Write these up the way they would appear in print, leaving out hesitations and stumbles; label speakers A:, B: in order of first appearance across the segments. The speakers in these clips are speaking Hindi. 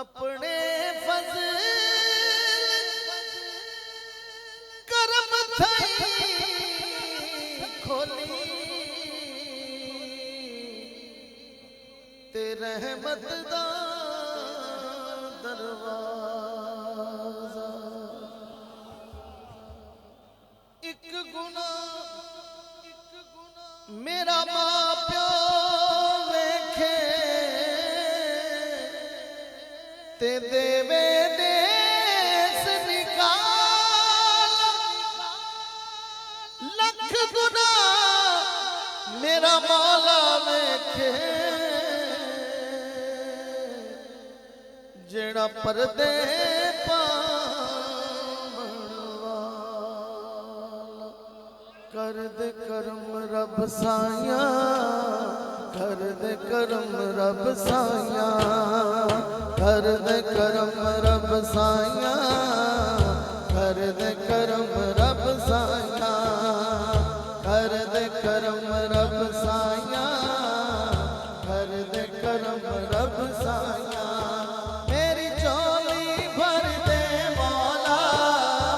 A: अपने फज़ल करम थई खोली ते रहमत दा दरवाजा। एक गुना मेरा मां प्यो वेखे ते देवे देस निकाल। लख गुना मेरा मौला वेखे जेड़ा पर्दे पावण वाला। कर दे करम रब साया, कर दे करम रब साया, कर दे करम रब साया, कर दे करम रब साया, कर दे करम रब साया, कर दे करम रब साया। मेरी चोली भर दे मौला,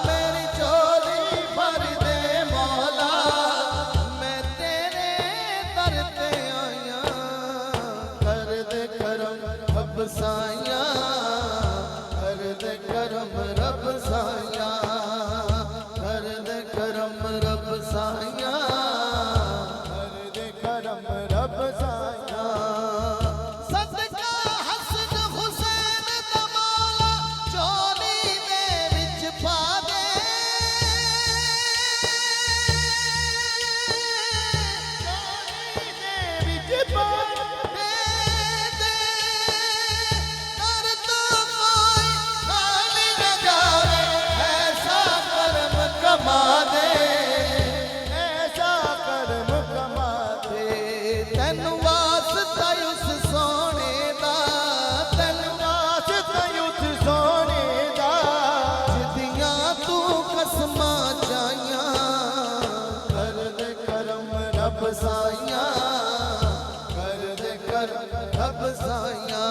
A: मेरी चोली भर दे मौला, मैं तेरे दर पे आया। कर दे करम रब साया, कर दे करम रब साया, कर दे करम रब साया, कर दे करम रब साया। सदका हसन हुसैन दा मौला चोली दे विच पा दे, चोली दे विच पा दे। कमा दे ऐसा करम कमा दे। तैनू वास्ता उस सोने दा, तैनू वास्ता उस सोने दा, जिदियां तू कसमां चाहियां। कर दे करम रब साया, कर दे करम रब साया,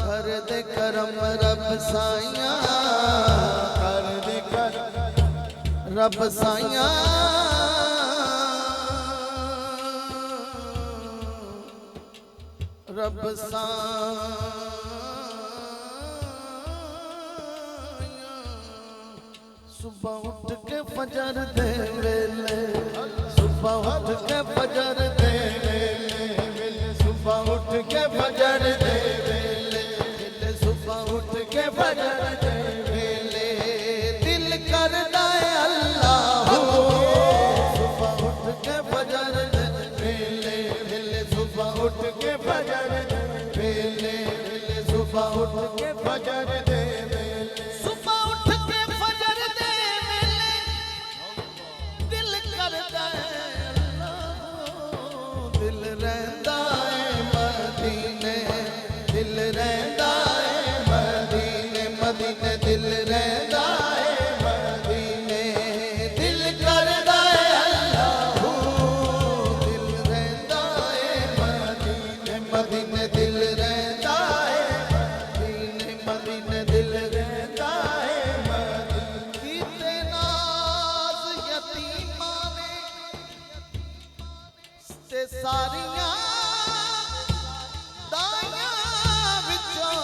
A: कर दे करम रब साया, कर दे करम रब साया, रब साया। सुबह उठ के फजर दे वेले, सुबह उठ के फजर दे वेले, सुबह उठ के फजर दे वेले, सुबह उठ के फजर दे वेले। दिल करदा है अल्लाह सुबह उठ के फजर दे वेले, वेले सुबह उठ के फजर दे वेले, वेले सुबह उठ के फजर दे वेले, सुबह उठ के फजर दे वेले। दिल करदा है ते सारियां दाइयां विचों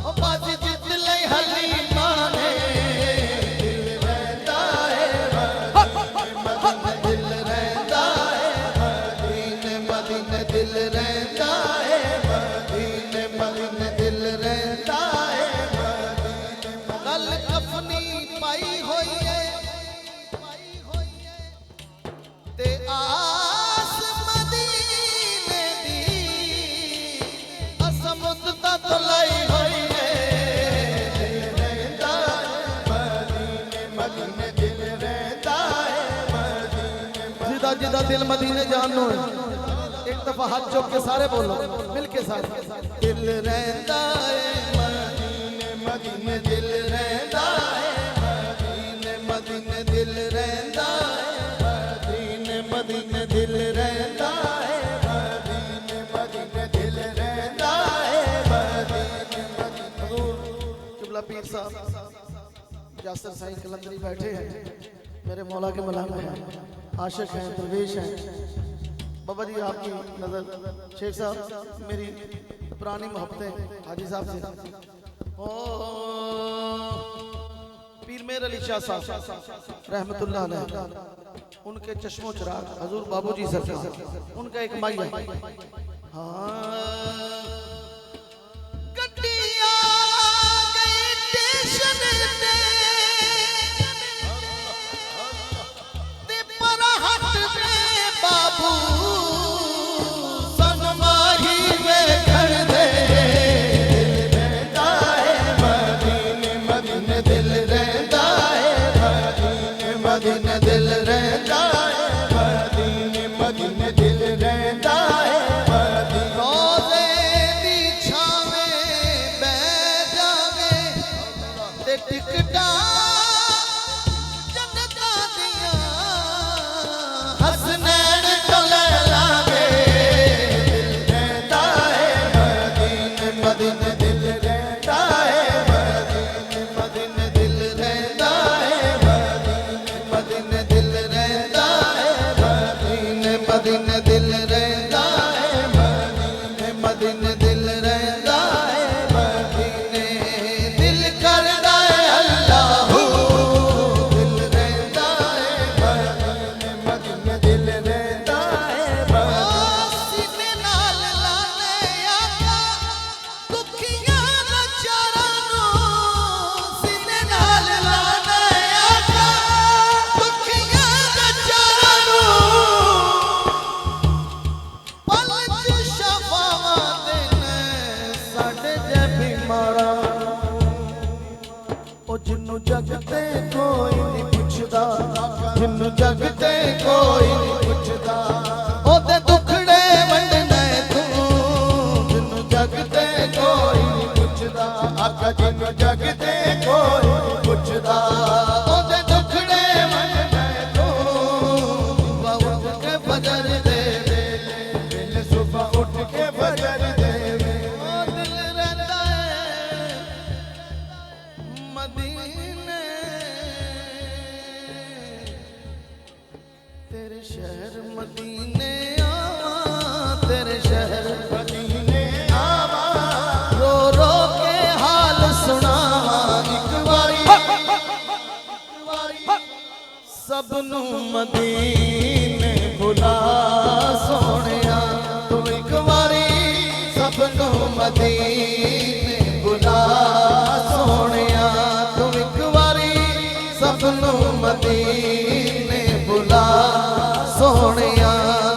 A: ओ बाजी जित लई हलीमा ने दिल रहंदा है मदीने दिल रहंदा है मदीने मदीने दिल रहंदा है मदीने मदीने दिल रहंदा है मदीने कल कफनी पाई होई है ते आस मदीने दी असमुत तक लाई होई है दिल रहंदा है मदीने दिल रहंदा है मदीने जिदा जिदा दिल मदीने जानो है एक दफा हाथ चौक के सारे बोलो मिलके सारे दिल रहंदा है मदीने मदीने दिल रहंदा है मदीने मदीने दिल रहंदा है मदीने दिल रहंदा है मदीने मदीने दिल रहंदा है मदीने हजूर किबला पीर साहब यासर साईं कलंदरी बैठे हैं मेरे मौला के मलाम हैं आशिक हैं दरवेश हैं बाबा जी आपकी नजर शेख साहब मेरी पुरानी मोहब्बतें हाजी साहब से ओ पीर मेर अली शाह साहब रहमतुल्लाह अलैह उनके चश्मो चिराग हजूर बाबूजी सरकार उनका एक माई है हाँ गड्डियां गई स्टेशन ते पर हट में बाबू सन माही वेखण दे दिल रहंदा है मदीने मदीने दिल रहंदा है मदीने मदीने दिल रहंदा है मदीने मदीने दिल रहंदा है मदीने रोज़े दी छावें बैठ जावे ते टिकटा जन्नतां दियां हसनैन तो ले लागे दिल रहंदा है मदीने मदीने दिल रहंदा है मदीने मदीने दिल रहंदा है मदीने दिल रहंदा है मदीने मदीने दिल रहंदा है मदीने मदीने दिल रहंदा है मदीने दिल करदा है अल्लाह दिल रहंदा है मदीने मदीने दिल रहंदा है सीने नाल लाने आका दुखियां लाचारां नूं सीने नाल लाने आका दुखियां लाचारां नूं पल च शफावां देने साडे जे बीमारां ओ जिन्नू जगते कोई नहीं पुछदा जिन्नू जगते कोई नहीं पुछदा ओदे दुखड़े वंडने तू जिन्नू जगते कोई नहीं पुछदा आका जिन्नू जगते कोई नहीं पुछदा ओदे दुखड़े वंडने तू सुबह उठ के फजर दे वेले सुबह उठ के फजर दे ओ दिल रहंदा है मदीने तेरे शहर मदीने आवा तेरे शहर मदीने आवा रो रो के हाल सुनावा एक बारी सबनू मदीने बुला सोहणिया तू एक बारी सबनू मदीने बुला सोहणिया तू एक बारी सबनू मदीने बुला सोहणिया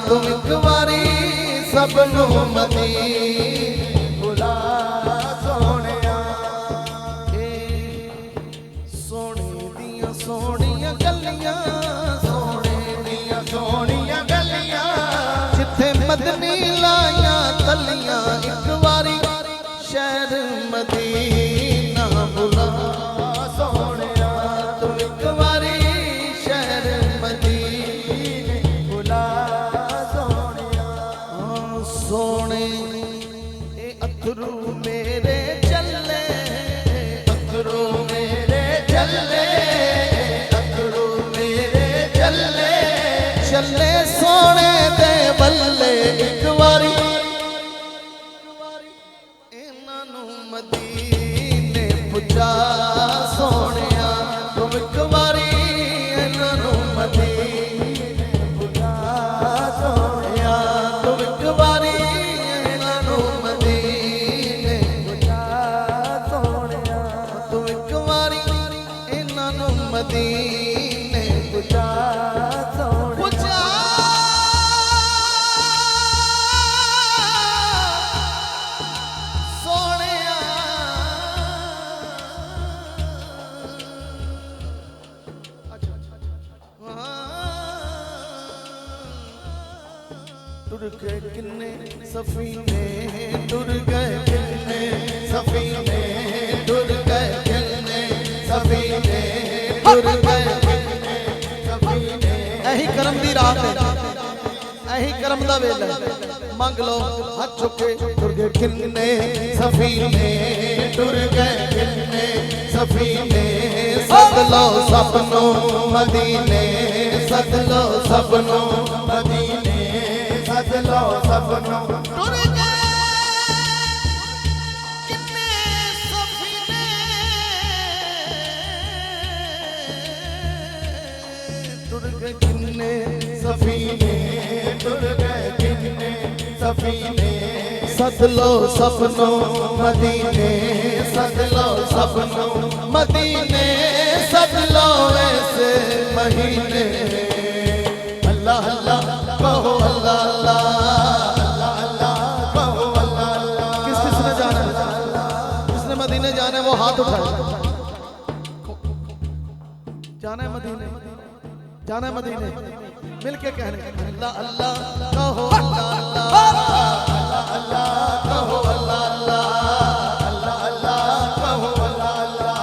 A: तू एक बारी सबनू मदीने बुला सोहणिया सोहणे दियां सोहणियां गलियां सोहणे दियां सोहणियां गलियां जिथे मदनी लाइयां तलियां एक बारी शहर मदीना बुला सोहणिया तू एक बारी शहर मदीने बुला सोहणिया सोहणे ए अथरू मेरे चले अथरू मेरे चले अथरू मेरे चले चले सो पुजा सोनिया तुम एक बारी इन्हां मदीने पुजा सोनिया तुम एक बारी इन्हां मदीने पुजा सोनिया तुम एक बारी इन्हां मदीने पुजा सोनिया टुर गए किन्ने सफीने टुर गए किन्ने सफीने टुर गए किन्ने सफीने टुर गए किन्ने सफीने यही करम दी रात है यही करम दा वेला मंग लो हाथ चुके टुर गए किन्ने सफीने टुर गए किन्ने सफीने सद लो सबनो मदीने सद लो सबनो मदीने सद लो सबनो टुर गए किन्ने सफीने टुर गए किन्ने सफीने टुर गए किन्ने सफीने सद लो सबनो मदीने सद लो सबनो मदीने सद लो ऐसे महीने अल्लाह अल्लाह कहो अल्लाह अल्लाह अल्लाह अल्लाह कहो अल्लाह अल्लाह किस किसने जाना है किसने मदीने जाना है वो हाथ उठाए जाना है मदीने जाना है मदीने मिलके कहने अल्लाह अल्लाह कहो अल्लाह अल्लाह अल्लाह अल्लाह कहो अल्लाह अल्लाह अल्लाह अल्लाह कहो अल्लाह अल्लाह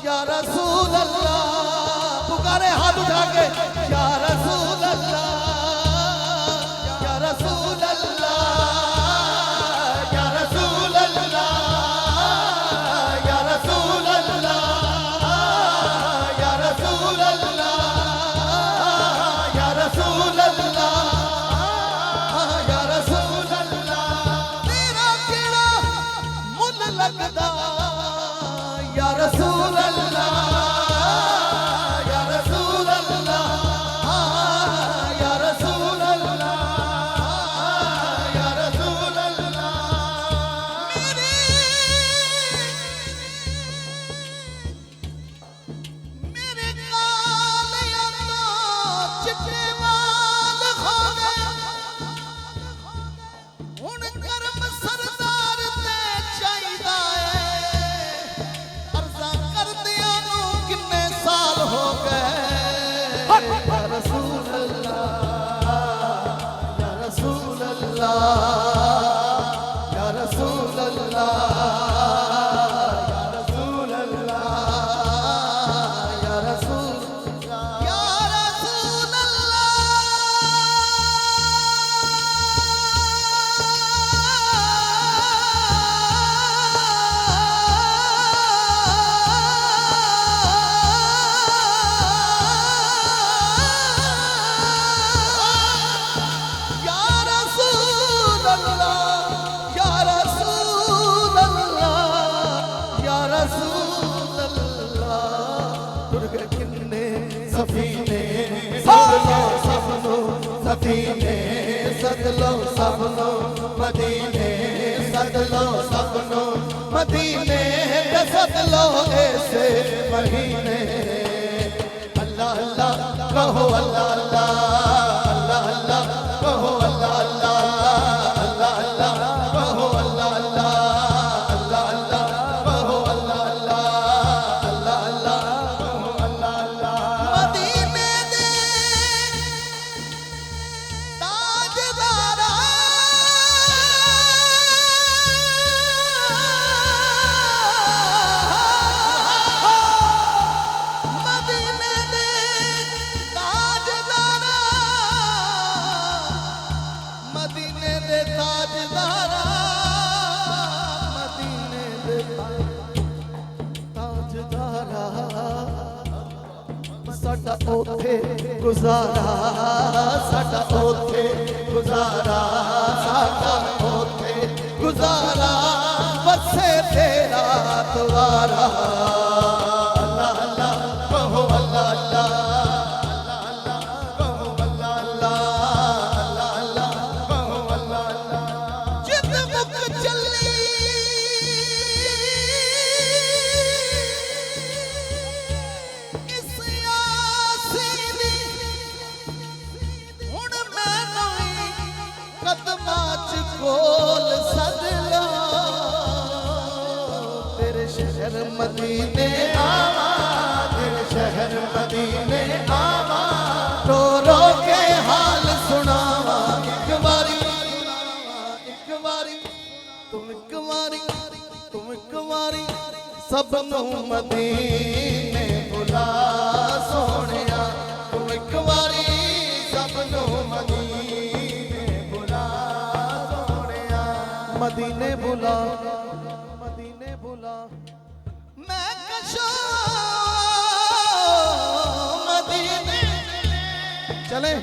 A: या रसूल अल्लाह पुकारे हाथ उठा के या रसूल अल्लाह या रसूल अल्लाह या रसूल अल्लाह या रसूल अल्लाह या रसूल अल्लाह या रसूल अल्लाह या रसूल अल्लाह तेरा केड़ा मुल लगदा या रसूल अल्लाह या रसूल अल्लाह या रसूल अल्लाह या रसूल अल्लाह मेरे कालियां तो चिट्टे वाल खाने हुण करम सरदार ते चाहीदा है अर्ज़ा करदियां नू किन्ने साल हो गए या रसूल अल्लाह या रसूल अल्लाह या रसूल अल्लाह या रसूल अल्लाह या रसूल या रसूल सफीने सदलो सबनो सफीने सदलो सबनो मदीने सदलो सबनो मदीने सदलो ऐसे महीने अल्लाह अल्लाह कहो अल्लाह अल्लाह अल्लाह अल्लाह कहो अल्लाह अल्लाह अल्लाह अल्लाह कहो अल्लाह अल्लाह अल्लाह अल्लाह कहो अल्लाह अल्लाह अल्लाह अल्लाह कहो अल्लाह अल्लाह मदीने दे ताजदारा साडा ओथे गुजारा, साडा ओथे गुजारा, साडा ओथे गुजारा, बसे तेरा द्वारा। अल्लाह अल्लाह कहो अल्लाह अल्लाह, अल्लाह अल्लाह कहो अल्लाह अल्लाह, अल्लाह अल्लाह कहो अल्लाह अल्लाह। जिद मुक चली इस आसी दी, हुण मैं नवीं कदमां च कोल सद ला, तेरे शहर मदीने आवा, तेरे शहर मदीने आवा, रो रो के हाल सुनावा। एक बारी एक बारी तुम एक बारी तुम एक बारी सबनू मदीने बुला सोहणिया, तुम एक बारी सबनू मदीने बुला सोहणिया, मदीने बुला मदीने बुला। मैं कशो मदीने चले,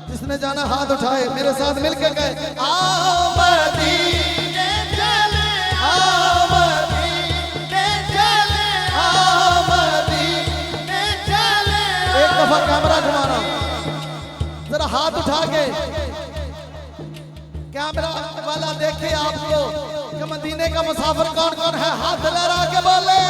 A: जिसने जाना हाथ उठाए मेरे साथ मिलकर गए। आओ मदीने चले, आओ मदीने चले, आओ मदीने चले। एक दफा कैमरा घुमाना, जरा हाथ उठा के कैमरा वाला देखे आपको कि मदीने का मुसाफिर कौन कौन है, हाथ लहरा के बोले।